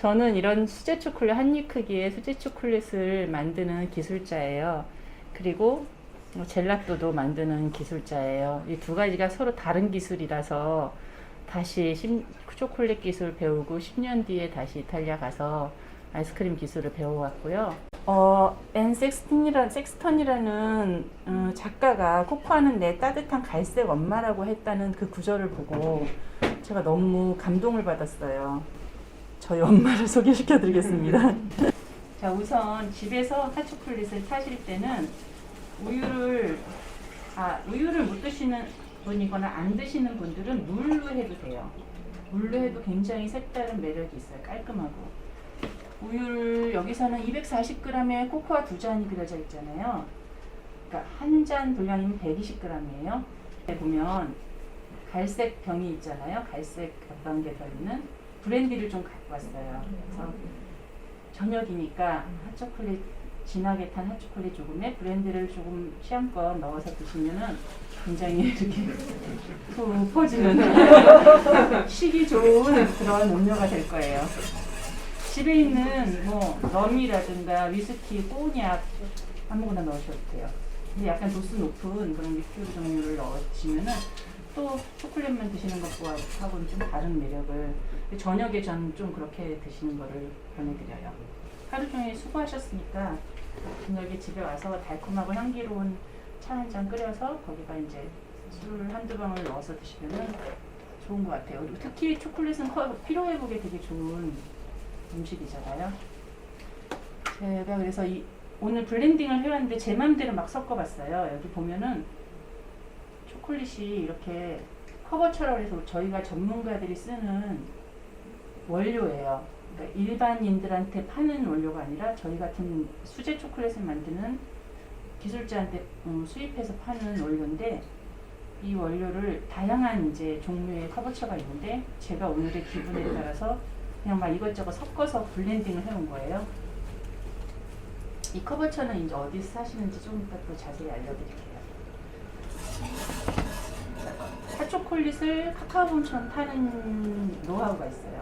저는 이런 수제 초콜릿, 한입 크기의 수제 초콜릿을 만드는 기술자예요. 그리고 젤라또도 만드는 기술자예요. 이 두 가지가 서로 다른 기술이라서 다시 초콜릿 기술 배우고 10년 뒤에 다시 이탈리아 가서 아이스크림 기술을 배워왔고요. 앤 섹스턴이라는 작가가 코코아는 내 따뜻한 갈색 엄마라고 했다는 그 구절을 보고 제가 너무 감동을 받았어요. 저희 엄마를 소개시켜 드리겠습니다. 자, 우선 집에서 핫초콜릿을 사실 때는 우유를 못 드시는 분이거나 안 드시는 분들은 물로 해도 돼요. 물로 해도 굉장히 색다른 매력이 있어요. 깔끔하고. 우유를 여기서는 240g에 코코아 2잔이 그려져 있잖아요. 그러니까 한 잔 분량이면 120g이에요. 보면 갈색 병이 있잖아요. 갈색 어떤 게 들어있는 브랜디를 좀 갖고 왔어요. 그래서 저녁이니까 핫초콜릿, 진하게 탄 핫초콜릿 조금에 브랜디를 조금 취향껏 넣어서 드시면은 굉장히 이렇게 푹 퍼지는 쉬기 좋은 그런 음료가 될 거예요. 집에 있는 뭐 럼이라든가 위스키, 꼬냑 아무거나 넣으셔도 돼요. 근데 약간 도수 높은 그런 리큐르 종류를 넣으시면은 또 초콜릿만 드시는 것하고는 좀 다른 매력을. 저녁에 저는 좀 그렇게 드시는 거를 권해드려요. 하루 종일 수고하셨으니까 저녁에 집에 와서 달콤하고 향기로운 차 한 잔 끓여서 거기다 이제 술 한두 방울 넣어서 드시면은 좋은 것 같아요. 그리고 특히 초콜릿은 피로회복에 되게 좋은 음식이잖아요. 제가 그래서 오늘 블렌딩을 해왔는데 제 맘대로 막 섞어봤어요. 여기 보면은 초콜릿이 이렇게 커버처럼 해서 저희가 전문가들이 쓰는 원료예요. 그러니까 일반인들한테 파는 원료가 아니라 저희 같은 수제 초콜릿을 만드는 기술자한테 수입해서 파는 원료인데, 이 원료를 다양한 이제 종류의 커버처가 있는데 제가 오늘의 기분에 따라서 그냥 막 이것저것 섞어서 블렌딩을 해온 거예요. 이 커버처는 이제 어디서 사시는지 좀 이따 또 자세히 알려드릴게요. 핫초콜릿을 카카오본처럼 타는 노하우가 있어요.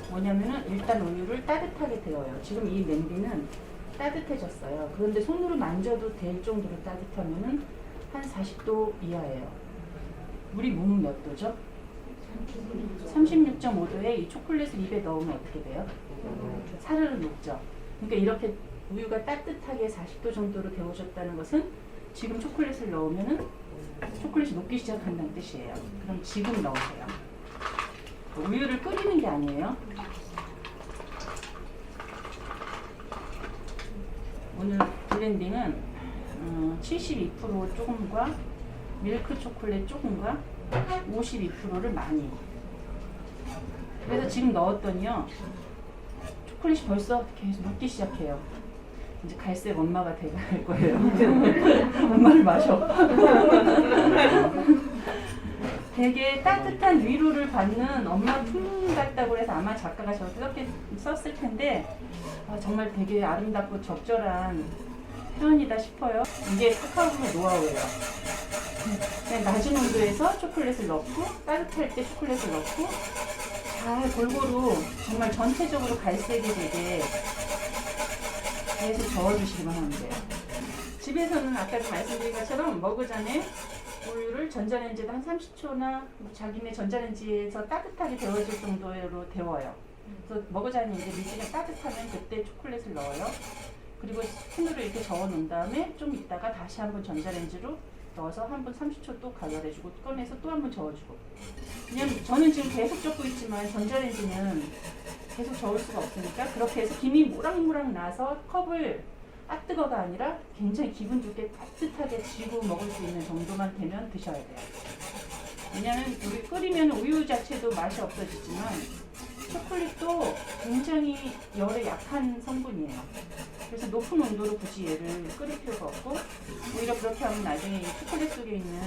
뭐냐면은 일단 우유를 따뜻하게 데워요. 지금 이 냄비는 따뜻해졌어요. 그런데 손으로 만져도 될 정도로 따뜻하면은 한 40도 이하예요. 물이 묵으면 몇 도죠? 36.5도에 이 초콜릿을 입에 넣으면 어떻게 돼요? 사르르 녹죠. 그러니까 이렇게 우유가 따뜻하게 40도 정도로 데워졌다는 것은 지금 초콜릿을 넣으면은 초콜릿이 녹기 시작한다는 뜻이에요. 그럼 지금 넣으세요. 우유를 끓이는 게 아니에요. 오늘 블렌딩은 72% 조금과 밀크 초콜릿 조금과 52%를 많이. 그래서 지금 넣었더니요, 초콜릿이 벌써 계속 녹기 시작해요. 이제 갈색 엄마가 돼갈 거예요. 엄마를 마셔. 되게 따뜻한 위로를 받는 엄마 품 같다고 해서 아마 작가가 저렇게 썼을 텐데 정말 되게 아름답고 적절한 표현이다 싶어요. 이게 카카오의 노하우예요. 그냥 낮은 온도에서 초콜릿을 넣고 따뜻할 때 초콜릿을 넣고 잘 골고루 정말 전체적으로 갈색이 되게 계속 저어주시기만 하면 돼요. 집에서는 아까도 말씀드린 것처럼 머그잔에 우유를 전자레인지에 한 30초나 자기네 전자레인지에서 따뜻하게 데워질 정도로 데워요. 그래서 머그잔이 이제 밀기가 따뜻하면 그때 초콜릿을 넣어요. 그리고 팬으로 이렇게 저어 놓은 다음에 좀 있다가 다시 한번 전자레인지로 넣어서 한 번 30초 또 가열해주고 꺼내서 또 한 번 저어주고. 왜냐면 저는 지금 계속 젓고 있지만 전자레인지는 계속 저을 수가 없으니까 그렇게 해서 김이 모락모락 나서 컵을 뜨거가 아니라 굉장히 기분 좋게 따뜻하게 쥐고 먹을 수 있는 정도만 되면 드셔야 돼요. 왜냐면 우리 끓이면 우유 자체도 맛이 없어지지만 초콜릿도 굉장히 열에 약한 성분이에요. 그래서 높은 온도로 굳이 얘를 끓일 필요가 없고, 오히려 그렇게 하면 나중에 이 초콜릿 속에 있는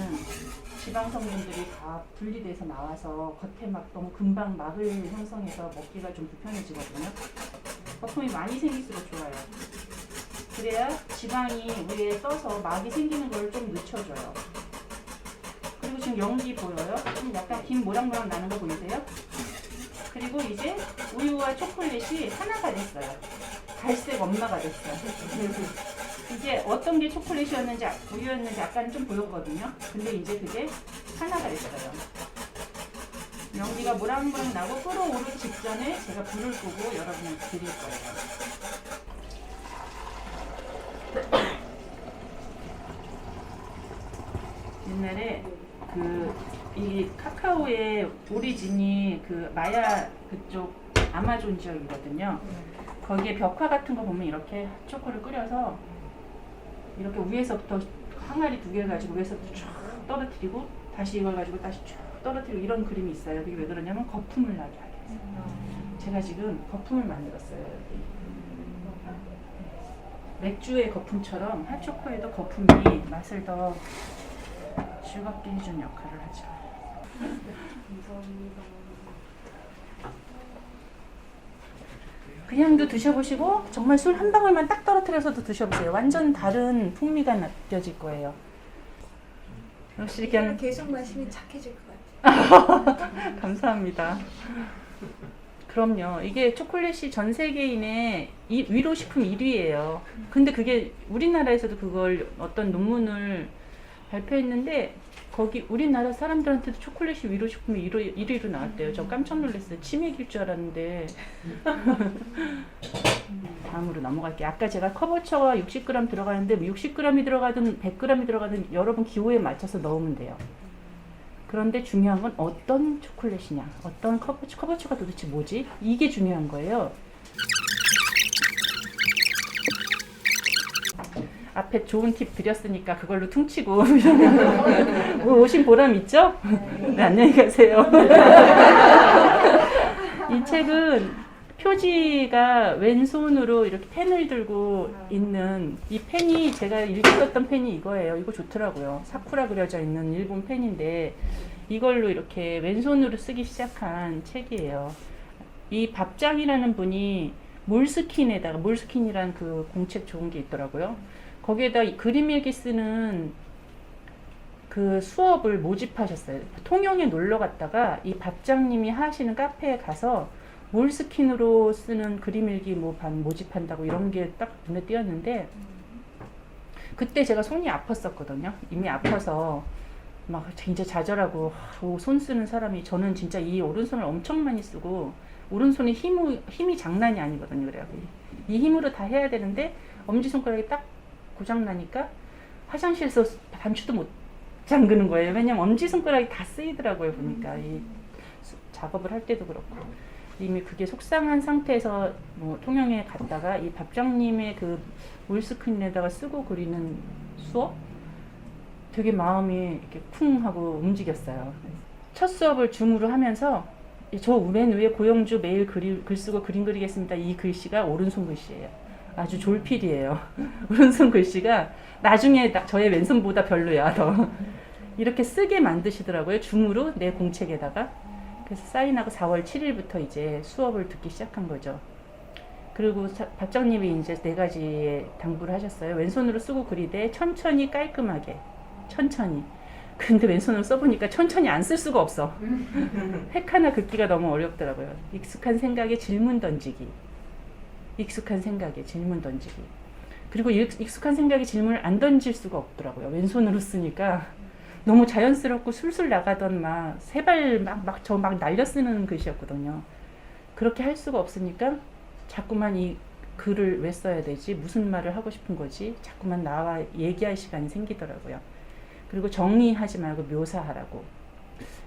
지방 성분들이 다 분리돼서 나와서 겉에 막 너무 금방 막을 형성해서 먹기가 좀 불편해지거든요. 거품이 많이 생길수록 좋아요. 그래야 지방이 위에 떠서 막이 생기는 걸 좀 늦춰줘요. 그리고 지금 연기 보여요? 좀 약간 김 모락모락 나는 거 보이세요? 그리고 이제 우유와 초콜릿이 하나가 됐어요. 갈색 엄마가 됐어요. 이게 어떤 게 초콜릿이었는지 우유였는지 아까는 좀 보였거든요. 근데 이제 그게 하나가 됐어요. 연기가 모락모락 나고 끓어오르기 직전에 제가 불을 끄고 여러분한테 드릴 거예요. 옛날에 이 카카오의 오리진이 마야 그쪽 아마존 지역이거든요. 거기에 벽화 같은 거 보면 이렇게 초코를 끓여서 이렇게 위에서부터 항아리 2개 가지고 위에서부터 쫙 떨어뜨리고 다시 이걸 가지고 다시 쫙 떨어뜨리고 이런 그림이 있어요. 그게 왜 그러냐면 거품을 나게 하게 해서. 제가 지금 거품을 만들었어요. 여기. 맥주의 거품처럼 핫초코에도 거품이 맛을 더 즐겁게 해주는 역할을 하죠. 그냥도 드셔보시고 정말 술 한 방울만 딱 떨어뜨려서도 드셔보세요. 완전 다른 풍미가 느껴질 거예요. 역시 그냥 계속 마시면 착해질 것 같아요. 감사합니다. 그럼요. 이게 초콜릿이 전 세계인의 위로식품 1위예요. 근데 그게 우리나라에서도 그걸 어떤 논문을 발표했는데 거기 우리나라 사람들한테도 초콜릿이 위로식품이 1위로 나왔대요. 저 깜짝 놀랐어요. 치맥일 줄 알았는데. 다음으로 넘어갈게요. 아까 제가 커버처가 60g 들어가는데 60g이 들어가든 100g이 들어가든 여러분 기호에 맞춰서 넣으면 돼요. 그런데 중요한 건 어떤 초콜릿이냐, 어떤 커버처가 도대체 뭐지? 이게 중요한 거예요. 앞에 좋은 팁 드렸으니까 그걸로 퉁치고 오신 보람 있죠? 네, 안녕히 가세요. 이 책은 표지가 왼손으로 이렇게 펜을 들고 있는 이 펜이 제가 읽었던 펜이 이거예요. 이거 좋더라고요. 사쿠라 그려져 있는 일본 펜인데 이걸로 이렇게 왼손으로 쓰기 시작한 책이에요. 이 밥장이라는 분이 몰스킨이라는 그 공책 좋은 게 있더라고요. 거기에다 그림 일기 쓰는 그 수업을 모집하셨어요. 통영에 놀러 갔다가 이 밥장님이 하시는 카페에 가서 몰스킨으로 쓰는 그림 일기 모집한다고 이런 게 딱 눈에 띄었는데 그때 제가 손이 아팠었거든요. 이미 아파서 막 진짜 좌절하고 손 쓰는 사람이 저는 진짜 이 오른손을 엄청 많이 쓰고 오른손에 힘이 장난이 아니거든요. 그래요. 이 힘으로 다 해야 되는데 엄지손가락이 딱 고장나니까 화장실에서 단추도 못 잠그는 거예요. 왜냐면 엄지손가락이 다 쓰이더라고요. 보니까 이 작업을 할 때도 그렇고 이미 그게 속상한 상태에서 통영에 갔다가 이 밥장님의 그 몰스킨에다가 쓰고 그리는 수업 되게 마음이 이렇게 쿵 하고 움직였어요. 첫 수업을 줌으로 하면서 저 맨 위에 고영주 매일 글 쓰고 그림 그리겠습니다. 이 글씨가 오른손 글씨예요. 아주 졸필이에요. 오른손 글씨가 나중에 저의 왼손보다 별로야. 더 이렇게 쓰게 만드시더라고요. 줌으로 내 공책에다가. 그래서 사인하고 4월 7일부터 이제 수업을 듣기 시작한 거죠. 그리고 밥장님이 이제 4가지의 당부를 하셨어요. 왼손으로 쓰고 그리되 천천히 깔끔하게. 천천히. 근데 왼손으로 써보니까 천천히 안 쓸 수가 없어. 획 하나 긋기가 너무 어렵더라고요. 익숙한 생각에 질문 던지기. 익숙한 생각에 질문 던지기. 그리고 익숙한 생각에 질문을 안 던질 수가 없더라고요. 왼손으로 쓰니까 너무 자연스럽고 술술 나가던 세발 막 날려 쓰는 글씨였거든요. 그렇게 할 수가 없으니까 자꾸만 이 글을 왜 써야 되지? 무슨 말을 하고 싶은 거지? 자꾸만 나와 얘기할 시간이 생기더라고요. 그리고 정의하지 말고 묘사하라고.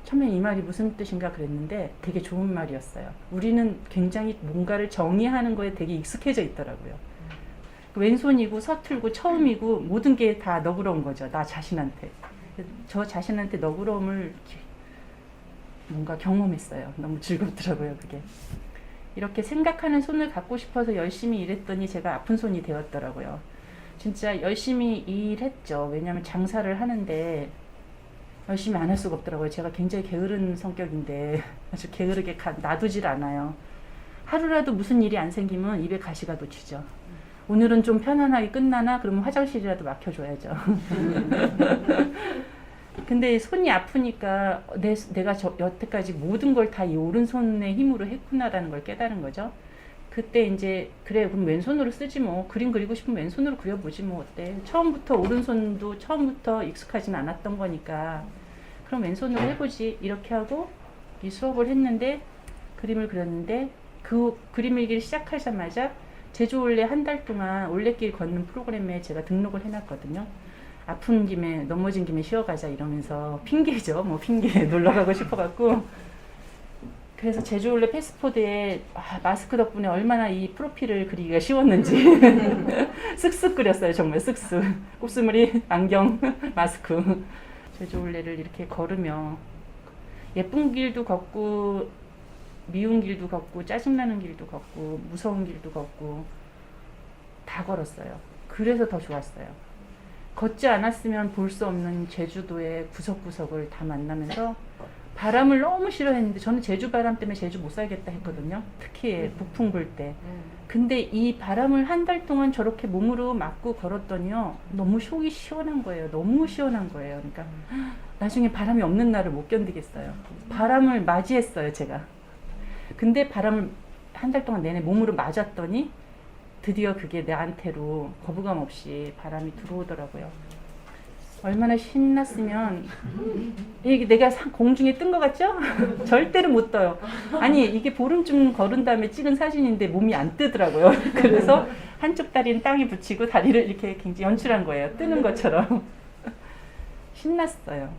처음에 이 말이 무슨 뜻인가 그랬는데 되게 좋은 말이었어요. 우리는 굉장히 뭔가를 정의하는 거에 되게 익숙해져 있더라고요. 왼손이고 서툴고 처음이고 모든 게 다 너그러운 거죠. 나 자신한테. 저 자신한테 너그러움을 뭔가 경험했어요. 너무 즐겁더라고요. 그게. 이렇게 생각하는 손을 갖고 싶어서 열심히 일했더니 제가 아픈 손이 되었더라고요. 진짜 열심히 일했죠. 왜냐하면 장사를 하는데 열심히 안 할 수가 없더라고요. 제가 굉장히 게으른 성격인데 아주 게으르게 놔두질 않아요. 하루라도 무슨 일이 안 생기면 입에 가시가 돋치죠. 오늘은 좀 편안하게 끝나나? 그러면 화장실이라도 막혀줘야죠. 근데 손이 아프니까 내가 여태까지 모든 걸 다 이 오른손의 힘으로 했구나라는 걸 깨달은 거죠. 그때 이제 그래 그럼 왼손으로 쓰지 뭐 그림 그리고 싶으면 왼손으로 그려보지 뭐 어때. 처음부터 오른손도 처음부터 익숙하진 않았던 거니까 그럼 왼손으로 해보지 이렇게 하고 이 수업을 했는데 그림을 그렸는데 그 그림 일기를 시작하자마자 제주 올레 한 달 동안 올레길 걷는 프로그램에 제가 등록을 해놨거든요. 아픈 김에 넘어진 김에 쉬어가자 이러면서 핑계죠. 뭐 핑계 놀러 가고 싶어갖고 그래서 제주 올레 패스포드에 마스크 덕분에 얼마나 이 프로필을 그리기가 쉬웠는지 쓱쓱 그렸어요. 정말 쓱쓱 곱슬머리 안경 마스크 제주 올레를 이렇게 걸으며 예쁜 길도 걷고 미운 길도 걷고 짜증나는 길도 걷고 무서운 길도 걷고 다 걸었어요. 그래서 더 좋았어요. 걷지 않았으면 볼 수 없는 제주도의 구석구석을 다 만나면서 바람을 너무 싫어했는데 저는 제주 바람 때문에 제주 못 살겠다 했거든요. 특히 북풍 불 때. 근데 이 바람을 한 달 동안 저렇게 몸으로 맞고 걸었더니요. 너무 속이 시원한 거예요. 너무 시원한 거예요. 그러니까 나중에 바람이 없는 날을 못 견디겠어요. 바람을 맞이했어요, 제가. 근데 바람을 한 달 동안 내내 몸으로 맞았더니 드디어 그게 나한테로 거부감 없이 바람이 들어오더라고요. 얼마나 신났으면 이게 내가 공중에 뜬 것 같죠? 절대로 못 떠요. 아니 이게 보름쯤 걸은 다음에 찍은 사진인데 몸이 안 뜨더라고요. 그래서 한쪽 다리는 땅에 붙이고 다리를 이렇게 굉장히 연출한 거예요. 뜨는 것처럼. 신났어요.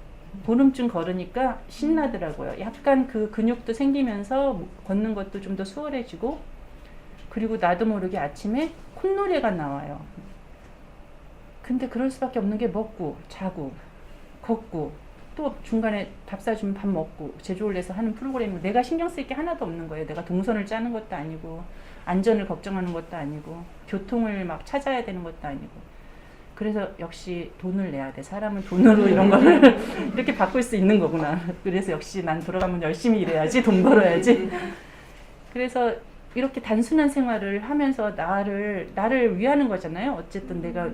보름쯤 걸으니까 신나더라고요. 약간 그 근육도 생기면서 걷는 것도 좀 더 수월해지고 그리고 나도 모르게 아침에 콧노래가 나와요. 근데 그럴 수밖에 없는 게 먹고 자고 걷고 또 중간에 밥 사주면 밥 먹고 제주 올레에서 하는 프로그램이 내가 신경 쓸 게 하나도 없는 거예요. 내가 동선을 짜는 것도 아니고 안전을 걱정하는 것도 아니고 교통을 막 찾아야 되는 것도 아니고 그래서 역시 돈을 내야 돼. 사람은 돈으로 이런 거를 이렇게 바꿀 수 있는 거구나. 그래서 역시 난 돌아가면 열심히 일해야지 돈 벌어야지. 그래서 이렇게 단순한 생활을 하면서 나를 위하는 거잖아요. 어쨌든 내가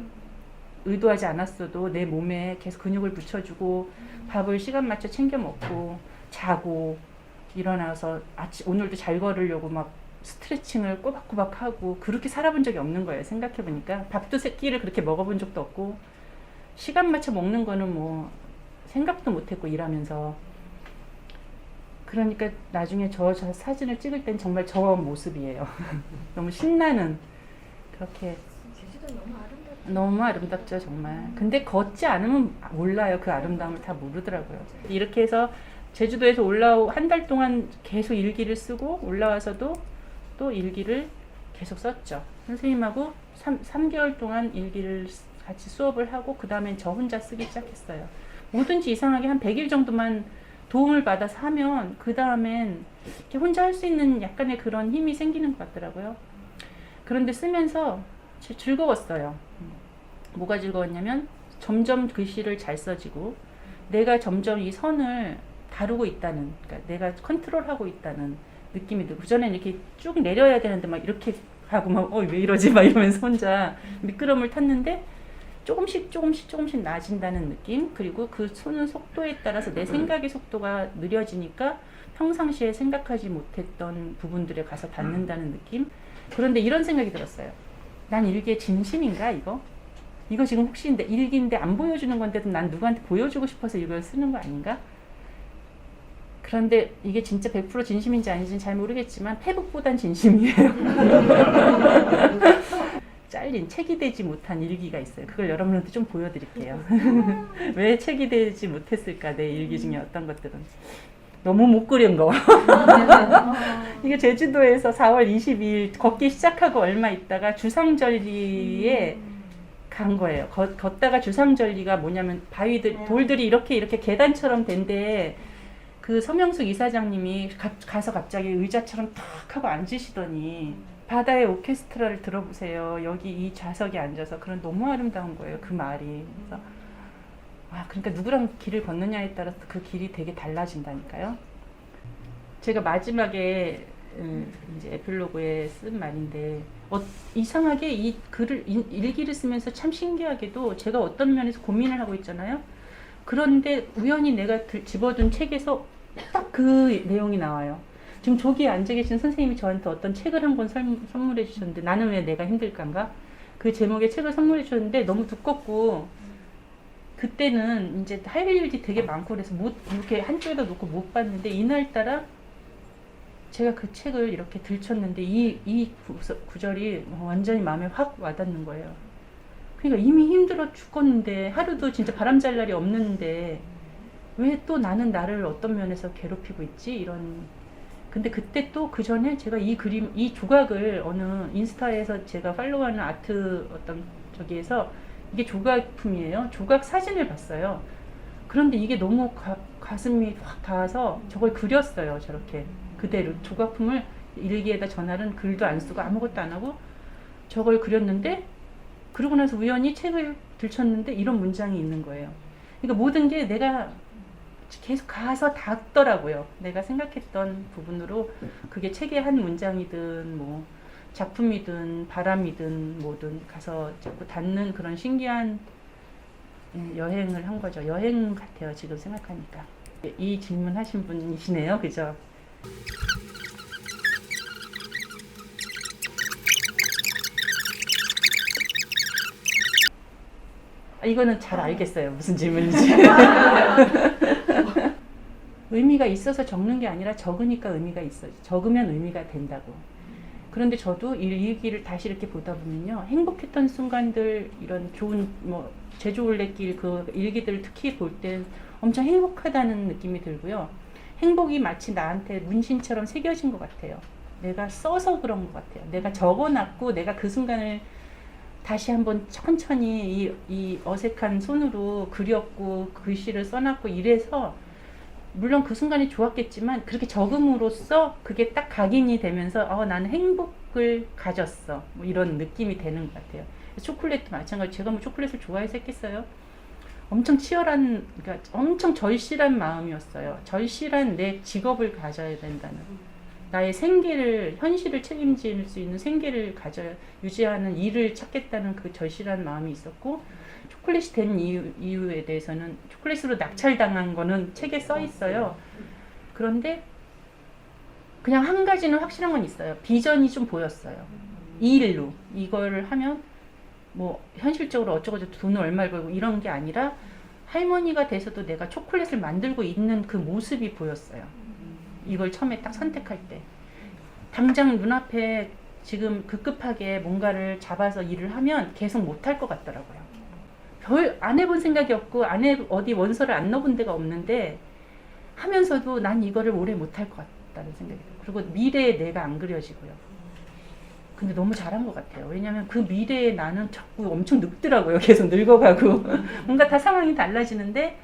의도하지 않았어도 내 몸에 계속 근육을 붙여주고 밥을 시간 맞춰 챙겨 먹고 자고 일어나서 오늘도 잘 걸으려고 막 스트레칭을 꼬박꼬박 하고 그렇게 살아본 적이 없는 거예요. 생각해보니까 밥도 세 끼를 그렇게 먹어본 적도 없고 시간 맞춰 먹는 거는 뭐 생각도 못했고 일하면서 그러니까 나중에 저 사진을 찍을 땐 정말 저 모습이에요. 너무 신나는 그렇게 제주도 너무 아름답죠. 너무 아름답죠 정말. 근데 걷지 않으면 몰라요. 그 아름다움을 다 모르더라고요. 이렇게 해서 제주도에서 한 달 동안 계속 일기를 쓰고 올라와서도 또 일기를 계속 썼죠. 선생님하고 3개월 동안 일기를 같이 수업을 하고 그 다음엔 저 혼자 쓰기 시작했어요. 뭐든지 이상하게 한 100일 정도만 도움을 받아서 하면 그 다음엔 혼자 할 수 있는 약간의 그런 힘이 생기는 것 같더라고요. 그런데 쓰면서 즐거웠어요. 뭐가 즐거웠냐면 점점 글씨를 잘 써지고 내가 점점 이 선을 다루고 있다는, 그러니까 내가 컨트롤하고 있다는 느낌이 들고 그전에는 이렇게 쭉 내려야 되는데 막 이렇게 하고 막 왜 이러지 막 이러면서 혼자 미끄럼을 탔는데 조금씩 나아진다는 느낌. 그리고 그 쏘는 속도에 따라서 내 생각의 속도가 느려지니까 평상시에 생각하지 못했던 부분들에 가서 닿는다는 느낌. 그런데 이런 생각이 들었어요. 난 일기에 진심인가 이거? 이거 지금 혹시 일기인데 안 보여주는 건데도 난 누구한테 보여주고 싶어서 이걸 쓰는 거 아닌가? 그런데 이게 진짜 100% 진심인지 아닌지는 잘 모르겠지만 페북보단 진심이에요. 잘린 책이 되지 못한 일기가 있어요. 그걸 여러분한테 좀 보여드릴게요. 왜 책이 되지 못했을까? 내 일기 중에 어떤 것들은 너무 못 그린 거. 이게 제주도에서 4월 22일 걷기 시작하고 얼마 있다가 주상절리에 간 거예요. 걷다가 주상절리가 뭐냐면 돌들이 이렇게 계단처럼 된데 그 서명숙 이사장님이 가서 갑자기 의자처럼 탁 하고 앉으시더니 바다의 오케스트라를 들어보세요. 여기 이 좌석에 앉아서 그런 너무 아름다운 거예요. 그 말이. 그래서 그러니까 누구랑 길을 걷느냐에 따라서 그 길이 되게 달라진다니까요. 제가 마지막에 이제 에필로그에 쓴 말인데 이상하게 이 글을 일기를 쓰면서 참 신기하게도 제가 어떤 면에서 고민을 하고 있잖아요. 그런데 우연히 내가 집어둔 책에서 딱 그 내용이 나와요. 지금 저기 앉아 계신 선생님이 저한테 어떤 책을 한 권 선물해 주셨는데 나는 왜 내가 힘들까인가? 그 제목의 책을 선물해 주셨는데 너무 두껍고 그때는 이제 할 일이 되게 많고 그래서 못 이렇게 한쪽에다 놓고 못 봤는데 이날따라 제가 그 책을 이렇게 들쳤는데 이 구절이 완전히 마음에 확 와닿는 거예요. 그러니까 이미 힘들어 죽겠는데 하루도 진짜 바람 잘 날이 없는데 왜 또 나는 나를 어떤 면에서 괴롭히고 있지? 이런. 근데 그때 또 그 전에 제가 이 그림, 이 조각을 어느 인스타에서 제가 팔로우하는 아트 어떤 저기에서 이게 조각품이에요. 조각 사진을 봤어요. 그런데 이게 너무 가슴이 확 닿아서 저걸 그렸어요. 저렇게 그대로 조각품을 일기에다 전화는 글도 안 쓰고 아무것도 안 하고 저걸 그렸는데 그러고 나서 우연히 책을 들쳤는데 이런 문장이 있는 거예요. 그러니까 모든 게 내가 계속 가서 닿더라고요. 내가 생각했던 부분으로 그게 책의 한 문장이든 뭐 작품이든 바람이든 뭐든 가서 자꾸 닿는 그런 신기한 여행을 한 거죠. 여행 같아요. 지금 생각하니까. 이 질문 하신 분이시네요. 그죠? 이거는 잘 알겠어요. 무슨 질문인지. 의미가 있어서 적는 게 아니라 적으니까 의미가 있어요. 적으면 의미가 된다고. 그런데 저도 이 일기를 다시 이렇게 보다 보면요. 행복했던 순간들, 이런 좋은 뭐 제주올레길 그 일기들 특히 볼 때 엄청 행복하다는 느낌이 들고요. 행복이 마치 나한테 문신처럼 새겨진 것 같아요. 내가 써서 그런 것 같아요. 내가 적어놨고 내가 그 순간을 다시 한번 천천히 이 어색한 손으로 그렸고 글씨를 써놨고 이래서 물론 그 순간이 좋았겠지만 그렇게 적음으로써 그게 딱 각인이 되면서 나는 행복을 가졌어 뭐 이런 느낌이 되는 것 같아요. 초콜릿도 마찬가지. 제가 뭐 초콜릿을 좋아해서 했겠어요? 엄청 치열한, 그러니까 엄청 절실한 마음이었어요. 절실한 내 직업을 가져야 된다는, 나의 생계를, 현실을 책임질 수 있는 생계를 유지하는 일을 찾겠다는 그 절실한 마음이 있었고, 초콜릿이 된 이유에 대해서는, 초콜릿으로 낙찰당한 거는 책에 써 있어요. 그런데 그냥 한 가지는 확실한 건 있어요. 비전이 좀 보였어요. 이 일로 이거를 하면 뭐 현실적으로 어쩌고저쩌고 돈을 얼마를 벌고 이런 게 아니라 할머니가 돼서도 내가 초콜릿을 만들고 있는 그 모습이 보였어요. 이걸 처음에 딱 선택할 때 당장 눈앞에 지금 급급하게 뭔가를 잡아서 일을 하면 계속 못할 것 같더라고요. 별 안 해본 생각이 없고 어디 원서를 안 넣어본 데가 없는데 하면서도 난 이거를 오래 못할 것 같다는 생각이 들어요. 그리고 미래에 내가 안 그려지고요. 근데 너무 잘한 것 같아요. 왜냐하면 그 미래에 나는 자꾸 엄청 늙더라고요. 계속 늙어가고 뭔가 다 상황이 달라지는데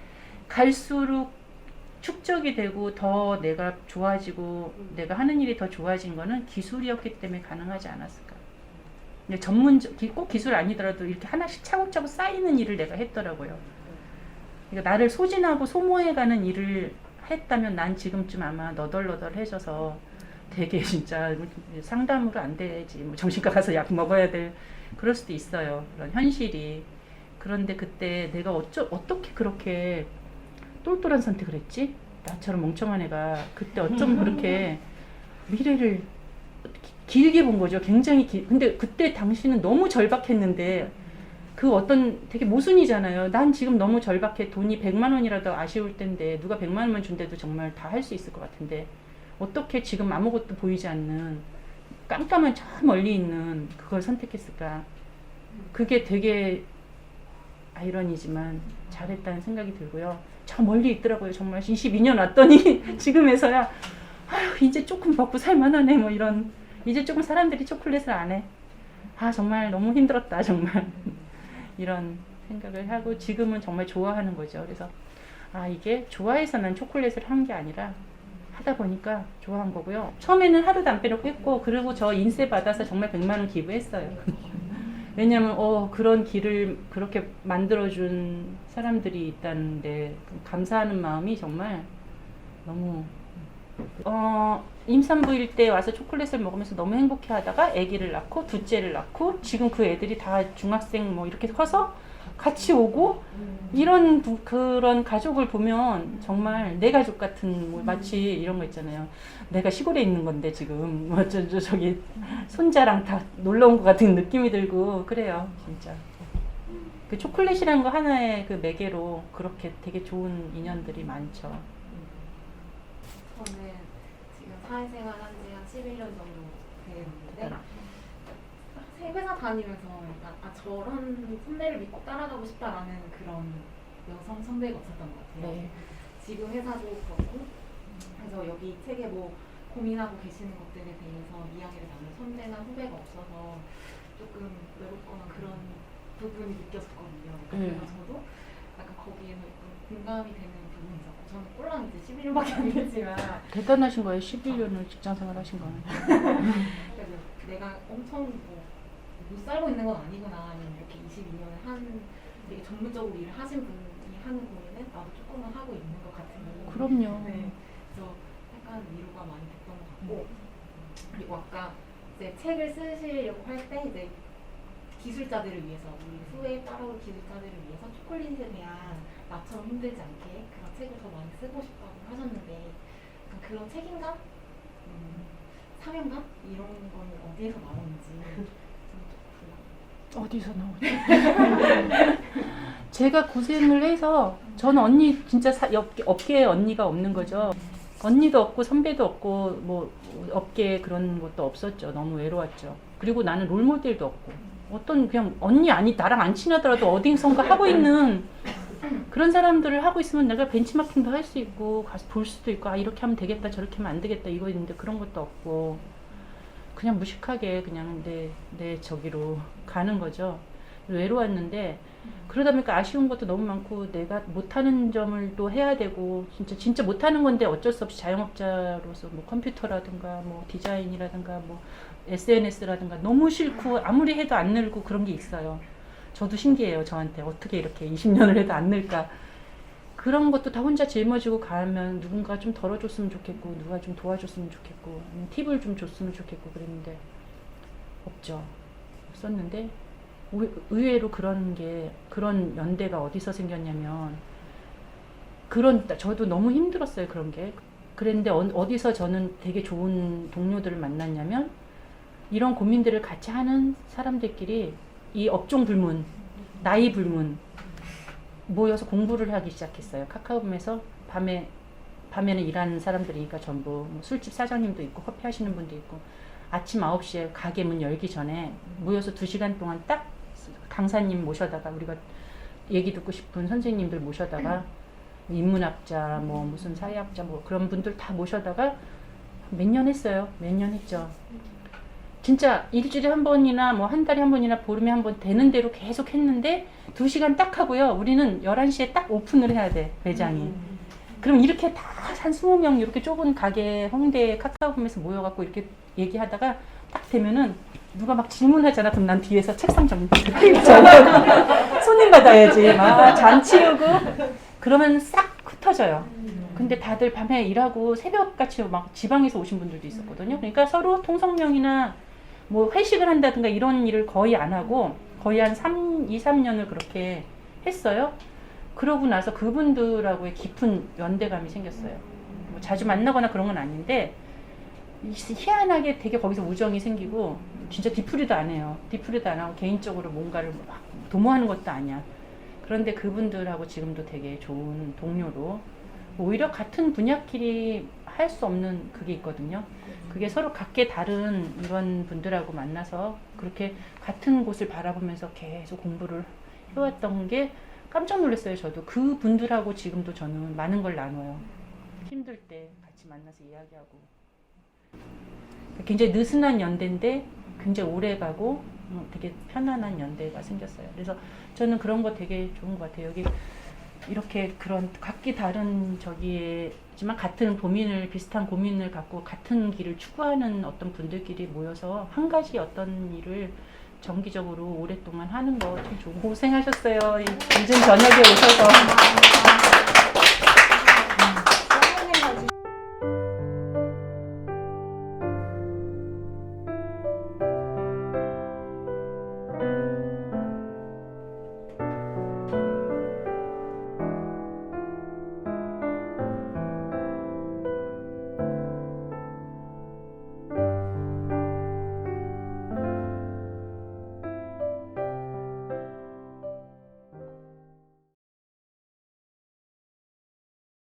갈수록 축적이 되고 더 내가 좋아지고 내가 하는 일이 더 좋아진 거는 기술이었기 때문에 가능하지 않았을까. 꼭 기술 아니더라도 이렇게 하나씩 차곡차곡 쌓이는 일을 내가 했더라고요. 그러니까 나를 소진하고 소모해가는 일을 했다면 난 지금쯤 아마 너덜너덜해져서 되게 진짜 상담으로 안 되지, 뭐 정신과 가서 약 먹어야 될, 그럴 수도 있어요. 그런 현실이. 그런데 그때 내가 어떻게 그렇게 똘똘한 선택을 했지? 나처럼 멍청한 애가 그때 어쩜 그렇게 미래를 길게 본 거죠. 굉장히 근데 그때 당시는 너무 절박했는데 그 어떤 되게 모순이잖아요. 난 지금 너무 절박해. 돈이 100만 원이라도 아쉬울 텐데 누가 100만 원만 준대도 정말 다 할 수 있을 것 같은데 어떻게 지금 아무것도 보이지 않는 깜깜한 저 멀리 있는 그걸 선택했을까. 그게 되게 아이러니지만 잘했다는 생각이 들고요. 저 멀리 있더라고요. 정말 22년 왔더니 지금에서야 아휴 이제 조금 먹고 살만하네 뭐 이런, 이제 조금 사람들이 초콜릿을 안 해. 정말 너무 힘들었다 정말 이런 생각을 하고 지금은 정말 좋아하는 거죠. 그래서 이게 좋아해서 난 초콜릿을 한 게 아니라 하다 보니까 좋아한 거고요. 처음에는 하루도 안 빼놓고 했고, 그리고 저 인쇄 받아서 정말 100만 원 기부했어요. 왜냐면 그런 길을 그렇게 만들어준 사람들이 있다는데 감사하는 마음이 정말 너무 임산부일 때 와서 초콜릿을 먹으면서 너무 행복해하다가 아기를 낳고 둘째를 낳고 지금 그 애들이 다 중학생 뭐 이렇게 커서 같이 오고 이런 그런 가족을 보면 정말 내 가족 같은 뭐 마치 이런 거 있잖아요. 내가 시골에 있는 건데 지금 뭐 저기 손자랑 다 놀러 온 것 같은 느낌이 들고 그래요, 진짜. 그 초콜릿이라는 거 하나의 그 매개로 그렇게 되게 좋은 인연들이 많죠. 저는 지금 사회생활 한 지 한 11년 정도 됐는데 회사 다니면서 약간 저런 선배를 믿고 따라가고 싶다라는 그런 여성 선배가 없었던 것 같아요. 네. 지금 회사도 그렇고 그래서 여기 책에 뭐 고민하고 계시는 것들에 대해서 이야기를 나눌 선배나 후배가 없어서 조금 외롭거나 그런 부분이 느꼈었거든요. 그래서 저도 약간 거기에서 약간 공감이 되는 부분이 있었고 저는 꼴랑 이제 11년밖에 안 됐지만 대단하신 거예요. 11년을 직장 생활 하신 거는. 그래서 내가 엄청 못 살고 있는 건 아니구나. 아니면 이렇게 22년을 되게 전문적으로 일을 하신 분이 하는 고민은 나도 조금은 하고 있는 것 같은. 그럼요. 네. 그래서 약간 위로가 많이 됐던 것 같고 그리고 아까 이제 책을 쓰시려고 할 때 이제 기술자들을 위해서 우리 후에 따라올 기술자들을 위해서 초콜릿에 대한 나처럼 힘들지 않게 그런 책을 더 많이 쓰고 싶다고 하셨는데 약간 그런 책임감, 사명감 이런 건 어디에서 나오는지 어디서 나오죠? 제가 고생을 해서 저는 언니 진짜 업계에 언니가 없는 거죠. 언니도 없고 선배도 없고 뭐 업계에 그런 것도 없었죠. 너무 외로웠죠. 그리고 나는 롤모델도 없고 어떤 그냥 언니 아니 나랑 안 친하더라도 어디선가 하고 있는 그런 사람들을 하고 있으면 내가 벤치마킹도 할 수 있고 가서 볼 수도 있고 아 이렇게 하면 되겠다 저렇게 하면 안 되겠다 이거 있는데 그런 것도 없고 그냥 무식하게 그냥 내 저기로 가는 거죠. 외로웠는데 그러다 보니까 아쉬운 것도 너무 많고 내가 못하는 점을 또 해야 되고 진짜 못하는 건데 어쩔 수 없이 자영업자로서 뭐 컴퓨터라든가 뭐 디자인이라든가 뭐 SNS라든가 너무 싫고 아무리 해도 안 늘고 그런 게 있어요. 저도 신기해요. 저한테 어떻게 이렇게 20년을 해도 안 늘까. 그런 것도 다 혼자 짊어지고 가면 누군가 좀 덜어줬으면 좋겠고 누가 좀 도와줬으면 좋겠고 팁을 좀 줬으면 좋겠고 그랬는데 없죠. 없었는데 의외로 그런 연대가 어디서 생겼냐면 저도 너무 힘들었어요. 그런 게. 그랬는데 어디서 저는 되게 좋은 동료들을 만났냐면 이런 고민들을 같이 하는 사람들끼리 이 업종 불문, 나이 불문 모여서 공부를 하기 시작했어요. 카카오홈에서 밤에는 일하는 사람들이니까 전부 뭐 술집 사장님도 있고 커피 하시는 분도 있고 아침 9시에 가게 문 열기 전에 모여서 2시간 동안 딱 강사님 모셔다가 우리가 얘기 듣고 싶은 선생님들 모셔다가 인문학자 뭐 무슨 사회학자 뭐 그런 분들 다 모셔다가 몇 년 했어요. 몇 년 했죠. 진짜 일주일에 한 번이나 뭐 한 달에 한 번이나 보름에 한 번 되는 대로 계속 했는데 2시간 딱 하고요. 우리는 11시에 딱 오픈을 해야 돼, 매장이. 그럼 이렇게 다 한 20명 이렇게 좁은 가게 홍대 카카오홈에서 모여갖고 이렇게 얘기하다가 딱 되면은 누가 막 질문하잖아. 그럼 난 뒤에서 책상 정리 손님 받아야지. 막 잔 치우고 그러면 싹 흩어져요. 근데 다들 밤에 일하고 새벽같이 막 지방에서 오신 분들도 있었거든요. 그러니까 서로 통성명이나 뭐 회식을 한다든가 이런 일을 거의 안 하고 거의 한 2, 3년을 그렇게 했어요. 그러고 나서 그분들하고의 깊은 연대감이 생겼어요. 뭐 자주 만나거나 그런 건 아닌데 희한하게 되게 거기서 우정이 생기고 진짜 뒤풀이도 안 해요. 뒤풀이도 안 하고 개인적으로 뭔가를 막 도모하는 것도 아니야. 그런데 그분들하고 지금도 되게 좋은 동료로 오히려 같은 분야끼리 할 수 없는 그게 있거든요. 그게 서로 각계 다른 이런 분들하고 만나서 그렇게 같은 곳을 바라보면서 계속 공부를 해왔던 게 깜짝 놀랐어요. 저도 그 분들하고 지금도 저는 많은 걸 나눠요. 힘들 때 같이 만나서 이야기하고 굉장히 느슨한 연대인데 굉장히 오래 가고 되게 편안한 연대가 생겼어요. 그래서 저는 그런 거 되게 좋은 것 같아요. 여기 이렇게 그런 각기 다른 저기지만 같은 비슷한 고민을 갖고 같은 길을 추구하는 어떤 분들끼리 모여서 한 가지 어떤 일을 정기적으로 오랫동안 하는 거 참 좋고 고생하셨어요. 늦은 저녁에 오셔서.